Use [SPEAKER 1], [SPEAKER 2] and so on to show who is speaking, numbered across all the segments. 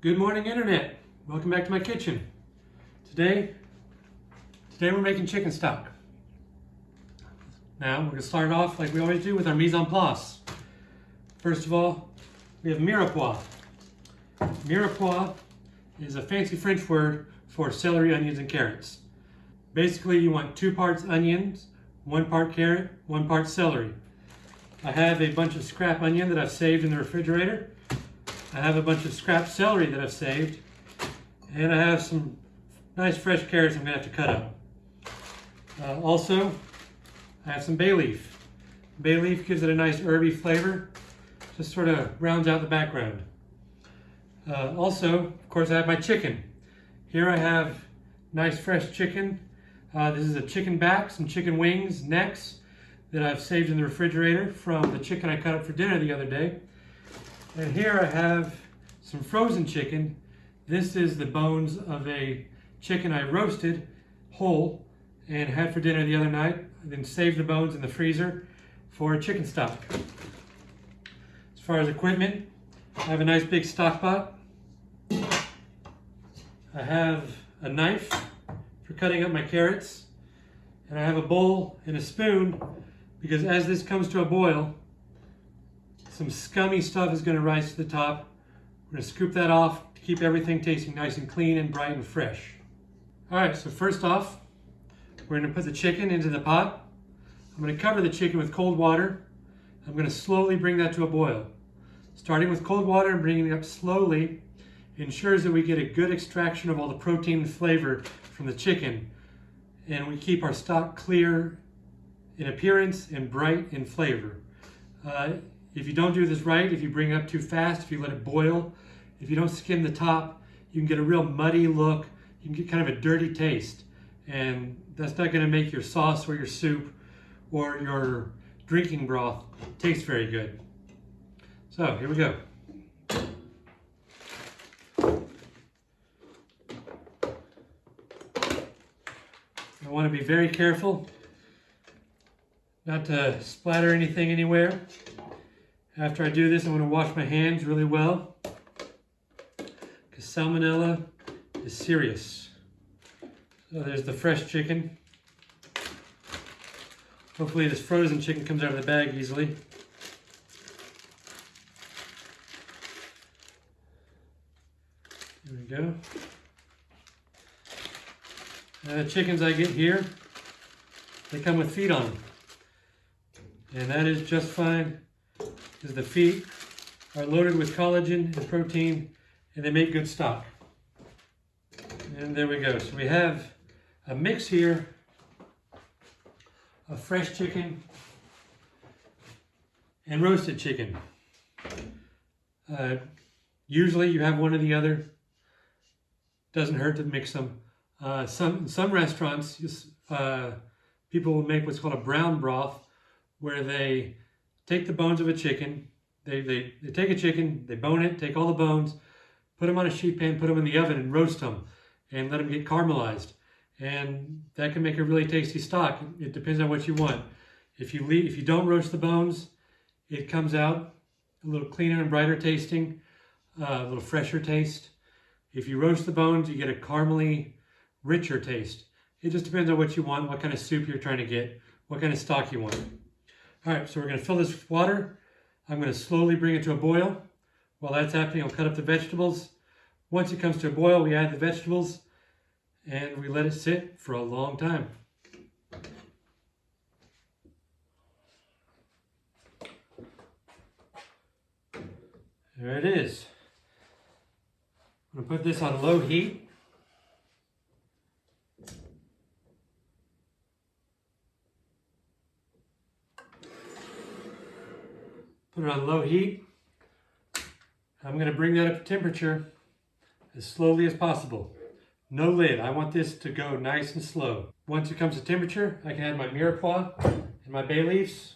[SPEAKER 1] Good morning, Internet. Welcome back to my kitchen. Today we're making chicken stock. Now we're going to start off like we always do with our mise en place. First of all, we have mirepoix. Mirepoix is a fancy French word for celery, onions, and carrots. Basically, you want 2 parts onions, 1 part carrot, 1 part celery. I have a bunch of scrap onion that I've saved in the refrigerator. I have a bunch of scrap celery that I've saved, and I have some nice fresh carrots I'm going to have to cut up. Also, I have some bay leaf. Bay leaf gives it a nice herby flavor, just sort of rounds out the background. Also, of course, I have my chicken. Here I have nice fresh chicken. This is a chicken back, some chicken wings, necks that I've saved in the refrigerator from the chicken I cut up for dinner the other day. And here I have some frozen chicken. This is the bones of a chicken I roasted whole and had for dinner the other night. I then saved the bones in the freezer for chicken stock. As far as equipment, I have a nice big stock pot. I have a knife for cutting up my carrots. And I have a bowl and a spoon because as this comes to a boil, some scummy stuff is going to rise to the top. We're going to scoop that off to keep everything tasting nice and clean and bright and fresh. All right, so first off, we're going to put the chicken into the pot. I'm going to cover the chicken with cold water. I'm going to slowly bring that to a boil. Starting with cold water and bringing it up slowly ensures that we get a good extraction of all the protein and flavor from the chicken, and we keep our stock clear in appearance and bright in flavor. If you don't do this right, if you bring it up too fast, if you let it boil, if you don't skim the top, you can get a real muddy look. You can get kind of a dirty taste. And that's not going to make your sauce or your soup or your drinking broth taste very good. So here we go. I want to be very careful not to splatter anything anywhere. After I do this, I'm going to wash my hands really well because salmonella is serious. So there's the fresh chicken. Hopefully this frozen chicken comes out of the bag easily. There we go. The chickens I get here, they come with feet on them. And that is just fine, because the feet are loaded with collagen and protein, and they make good stock. And there we go. So we have a mix here of fresh chicken and roasted chicken. Usually you have one or the other. Doesn't hurt to mix them. Some restaurants, people will make what's called a brown broth, where they take the bones of a chicken, they take a chicken, they bone it, take all the bones, put them on a sheet pan, put them in the oven and roast them and let them get caramelized. And that can make a really tasty stock. It depends on what you want. If you don't roast the bones, it comes out a little cleaner and brighter tasting, a little fresher taste. If you roast the bones, you get a caramely, richer taste. It just depends on what you want, what kind of soup you're trying to get, what kind of stock you want. All right, so we're going to fill this with water. I'm going to slowly bring it to a boil. While that's happening, I'll cut up the vegetables. Once it comes to a boil, we add the vegetables and we let it sit for a long time. There it is. I'm going to put this on low heat. Put it on low heat. I'm going to bring that up to temperature as slowly as possible. No lid. I want this to go nice and slow. Once it comes to temperature, I can add my mirepoix and my bay leaves.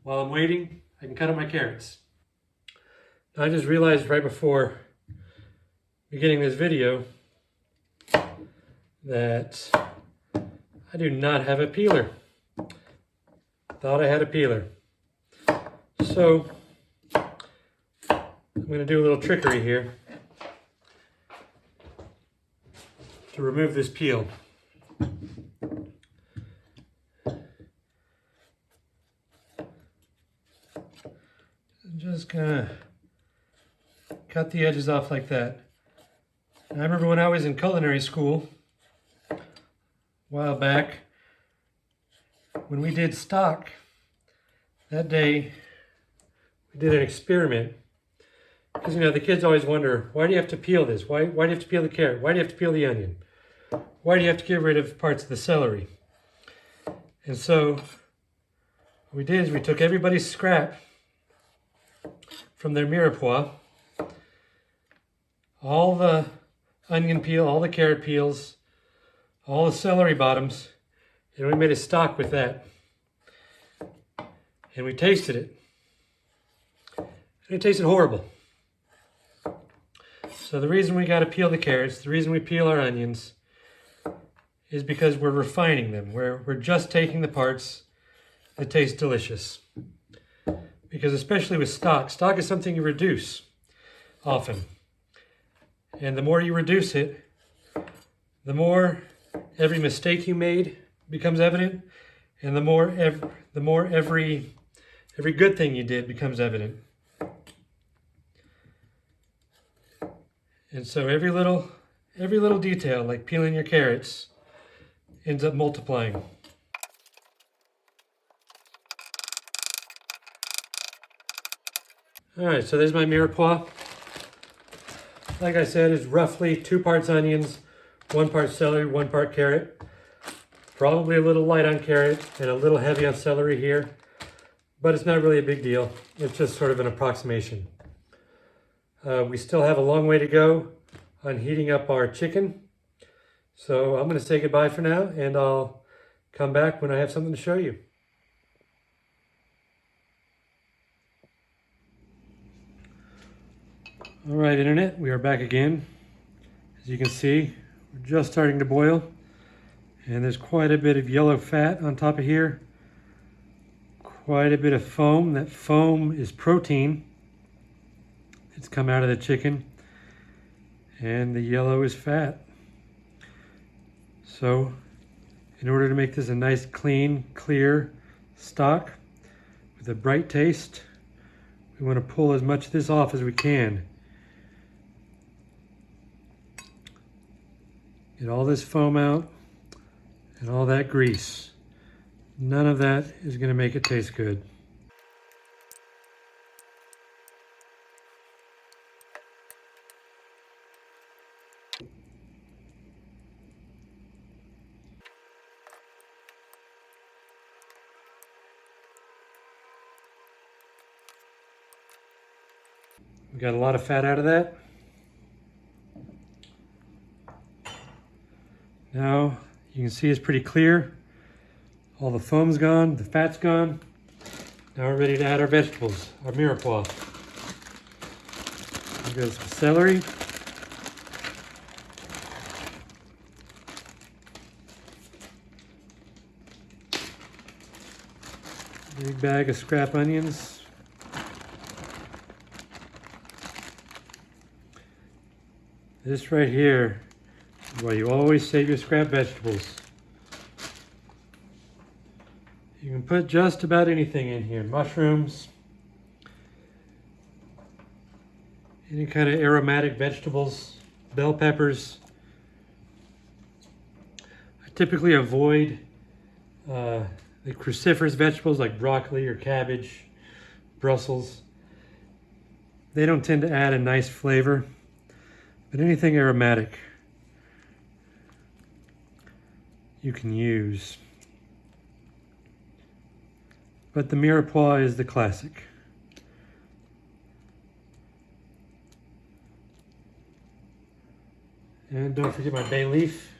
[SPEAKER 1] While I'm waiting, I can cut up my carrots. I just realized right before beginning this video that I do not have a peeler. Thought I had a peeler. So I'm going to do a little trickery here. to remove this peel. Just kind of cut the edges off like that. And I remember when I was in culinary school a while back, when we did stock, that day we did an experiment. Because, you know, the kids always wonder, why do you have to peel this? Why do you have to peel the carrot? Why do you have to peel the onion? Why do you have to get rid of parts of the celery? And so what we did is we took everybody's scrap from their mirepoix, all the onion peel, all the carrot peels, all the celery bottoms, and we made a stock with that. And we tasted it. And it tasted horrible. So the reason we got to peel the carrots, the reason we peel our onions, is because we're refining them. We're just taking the parts that taste delicious. Because especially with stock is something you reduce often. And the more you reduce it, the more every mistake you made becomes evident, and the more every good thing you did becomes evident. And so every little detail, like peeling your carrots, ends up multiplying. All right, so there's my mirepoix. Like I said, it's roughly 2 parts onions, 1 part celery, 1 part carrot. Probably a little light on carrot and a little heavy on celery here, but it's not really a big deal. It's just sort of an approximation. We still have a long way to go on heating up our chicken. So I'm going to say goodbye for now, and I'll come back when I have something to show you. All right, Internet, we are back again. As you can see, we're just starting to boil, and there's quite a bit of yellow fat on top of here. Quite a bit of foam. That foam is protein. It's come out of the chicken, and the yellow is fat. So, in order to make this a nice, clean, clear stock with a bright taste, we want to pull as much of this off as we can. Get all this foam out and all that grease. None of that is going to make it taste good. We got a lot of fat out of that. Now you can see it's pretty clear. All the foam's gone, the fat's gone. Now we're ready to add our vegetables, our mirepoix. We've got some celery. Big bag of scrap onions. This right here is why you always save your scrap vegetables. You can put just about anything in here. Mushrooms, any kind of aromatic vegetables, bell peppers. I typically avoid the cruciferous vegetables like broccoli or cabbage, Brussels. They don't tend to add a nice flavor, but anything aromatic you can use. But the mirepoix is the classic. And don't forget my bay leaf.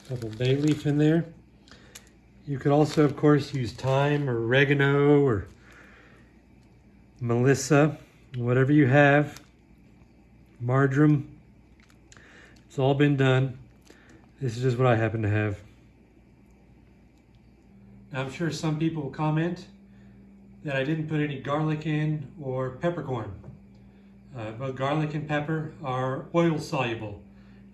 [SPEAKER 1] Couple bay leaf in there. You could also, of course, use thyme or oregano or melissa, whatever you have. Marjoram. It's all been done. This is just what I happen to have. Now, I'm sure some people will comment that I didn't put any garlic in or peppercorn. Both garlic and pepper are oil soluble.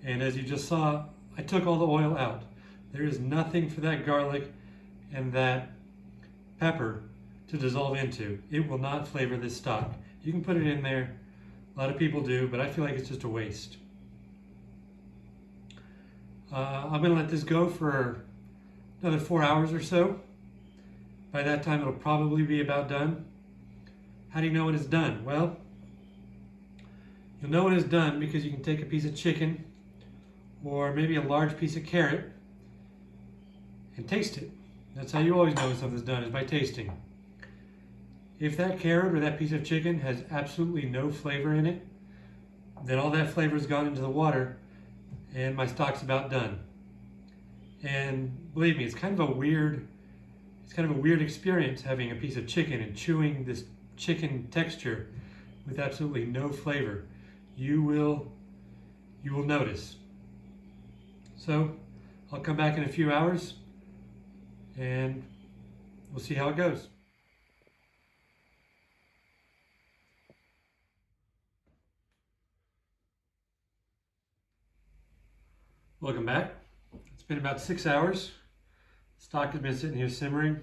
[SPEAKER 1] And as you just saw, I took all the oil out. There is nothing for that garlic and that pepper to dissolve into. It will not flavor this stock. You can put it in there. A lot of people do, but I feel like it's just a waste. I'm gonna let this go for another 4 hours or so. By that time, it'll probably be about done. How do you know when it's done? Well, you'll know when it's done because you can take a piece of chicken or maybe a large piece of carrot and taste it. That's how you always know when something's done, is by tasting. If that carrot or that piece of chicken has absolutely no flavor in it, then all that flavor's gone into the water and my stock's about done. And believe me, it's kind of a weird experience having a piece of chicken and chewing this chicken texture with absolutely no flavor. You will notice. So I'll come back in a few hours and we'll see how it goes. Welcome back. It's been about 6 hours. Stock has been sitting here simmering.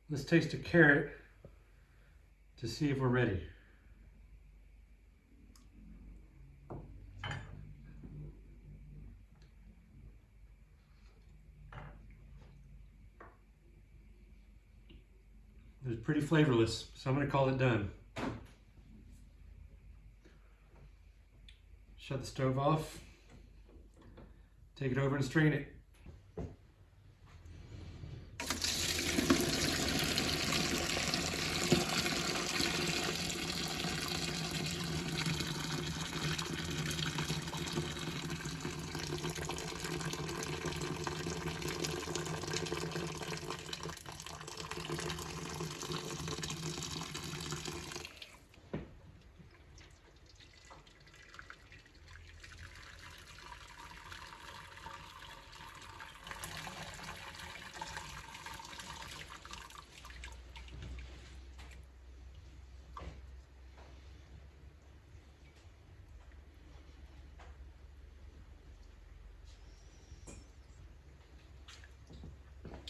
[SPEAKER 1] Let's taste a carrot to see if we're ready. It's pretty flavorless, so I'm going to call it done. Shut the stove off. Take it over and strain it.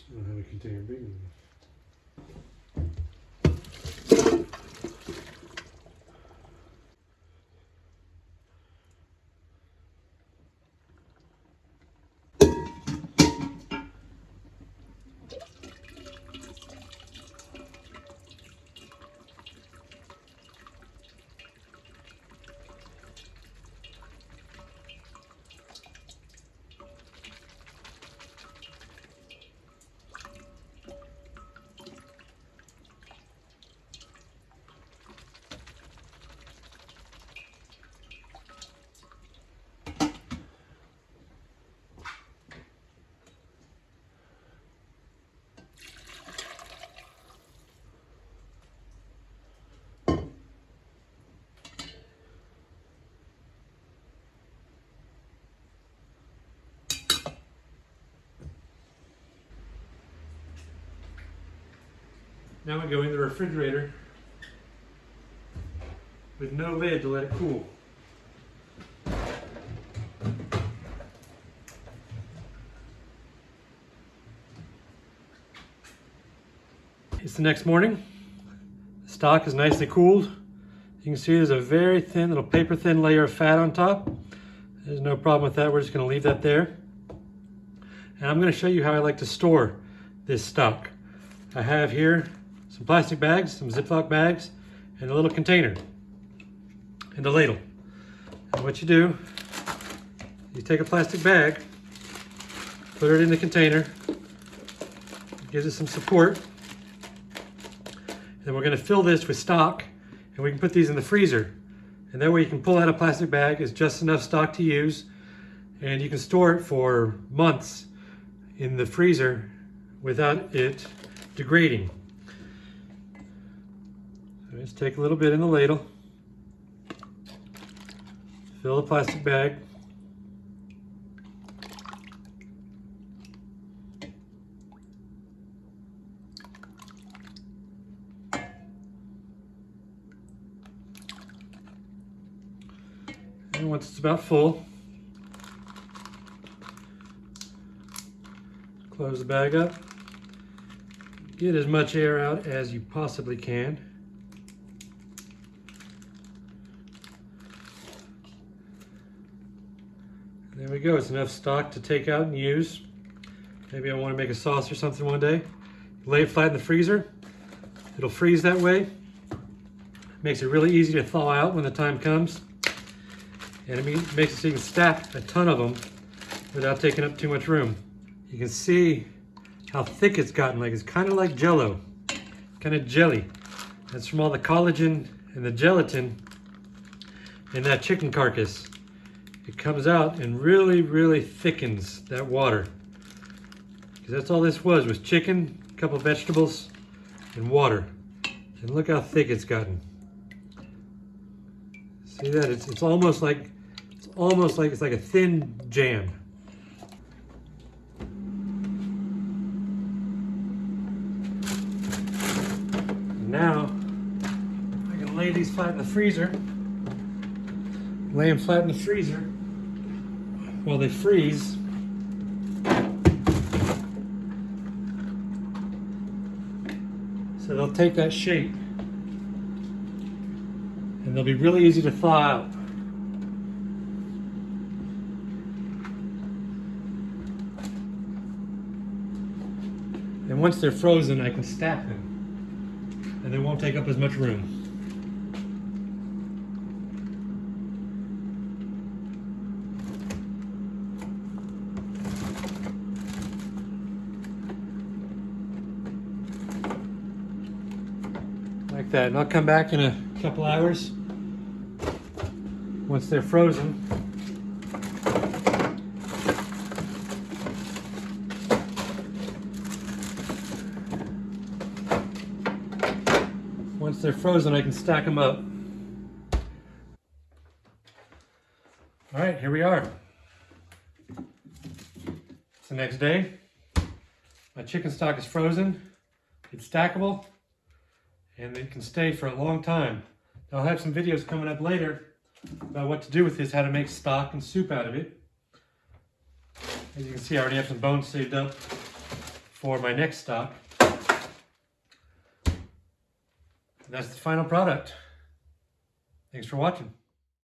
[SPEAKER 1] I don't have a container big enough. Now we go in the refrigerator with no lid to let it cool. It's the next morning. The stock is nicely cooled. You can see there's a very thin, little paper thin layer of fat on top. There's no problem with that. We're just going to leave that there. And I'm going to show you how I like to store this stock. I have here some plastic bags, some Ziploc bags, and a little container, and a ladle. And what you do, you take a plastic bag, put it in the container, it gives it some support, and we're going to fill this with stock, and we can put these in the freezer. And that way you can pull out a plastic bag, it's just enough stock to use, and you can store it for months in the freezer without it degrading. So let's take a little bit in the ladle, fill the plastic bag, And once it's about full, close the bag up. Get as much air out as you possibly can. There we go, it's enough stock to take out and use. Maybe I want to make a sauce or something one day. Lay it flat in the freezer. It'll freeze that way. Makes it really easy to thaw out when the time comes. And it makes it so you can stack a ton of them without taking up too much room. You can see how thick it's gotten, like it's kind of like Jell-O, kind of jelly. That's from all the collagen and the gelatin in that chicken carcass. It comes out and really, really thickens that water. Because that's all this was chicken, a couple of vegetables, and water. And look how thick it's gotten. See that? It's almost like it's like a thin jam. Now I can lay these flat in the freezer. Lay them flat in the freezer while they freeze. So they'll take that shape and they'll be really easy to thaw out. And once they're frozen, I can stack them and they won't take up as much room. Like that, and I'll come back in a couple hours once they're frozen. Once they're frozen, I can stack them up. All right, here we are. It's the next day. My chicken stock is frozen. It's stackable. And it can stay for a long time. I'll have some videos coming up later about what to do with this, how to make stock and soup out of it. As you can see, I already have some bones saved up for my next stock. And that's the final product. Thanks for watching.